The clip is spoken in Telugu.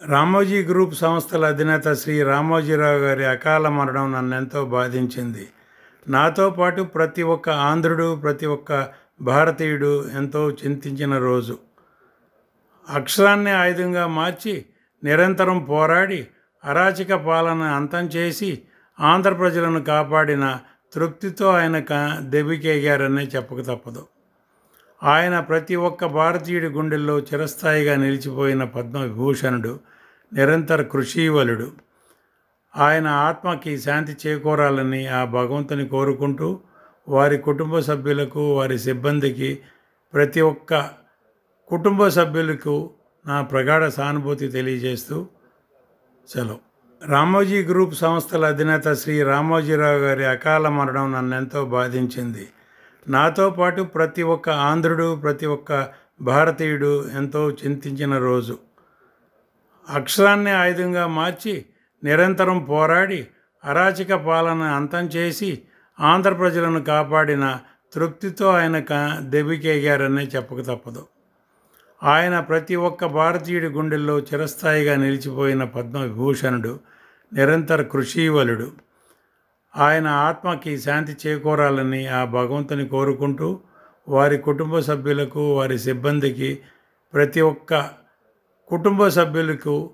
రామోజీ గ్రూప్ సంస్థల అధినేత శ్రీ రామోజీరావు గారి అకాల మరణం నన్నెంతో బాధించింది. నాతో పాటు ప్రతి ఒక్క ఆంధ్రుడు, ప్రతి ఒక్క భారతీయుడు ఎంతో చింతించిన రోజు. అక్షరాన్ని ఆయుధంగా మార్చి నిరంతరం పోరాడి అరాచక పాలన అంతం చేసి ఆంధ్ర ప్రజలను కాపాడిన తృప్తితో ఆయన దెబ్బకేగారనే చెప్పక తప్పదు. ఆయన ప్రతి ఒక్క భారతీయుడి గుండెల్లో చిరస్థాయిగా నిలిచిపోయిన పద్మవిభూషణుడు, నిరంతర కృషీవలుడు. ఆయన ఆత్మకి శాంతి చేకూరాలని ఆ భగవంతుని కోరుకుంటూ వారి కుటుంబ సభ్యులకు, వారి సిబ్బందికి, ప్రతి ఒక్క కుటుంబ సభ్యులకు నా ప్రగాఢ సానుభూతి తెలియజేస్తూ సెలవు. రామోజీ గ్రూప్ సంస్థల అధినేత శ్రీ రామోజీరావు గారి అకాల మరణం నన్నెంతో బాధించింది. నాతో పాటు ప్రతి ఒక్క ఆంధ్రుడు, ప్రతి ఒక్క భారతీయుడు ఎంతో చింతించిన రోజు. అక్షరాన్ని ఆయుధంగా మార్చి నిరంతరం పోరాడి అరాచక పాలన అంతం చేసి ఆంధ్ర ప్రజలను కాపాడిన తృప్తితో ఆయన దెబ్బకేగారనే చెప్పక తప్పదు. ఆయన ప్రతి ఒక్క భారతీయుడి గుండెల్లో చిరస్థాయిగా నిలిచిపోయిన పద్మవిభూషణుడు, నిరంతర కృషీవలుడు. ఆయన ఆత్మకి శాంతి చేకూరాలని ఆ భగవంతుని కోరుకుంటూ వారి కుటుంబ సభ్యులకు, వారి సిబ్బందికి, ప్రతి ఒక్క కుటుంబ సభ్యులకు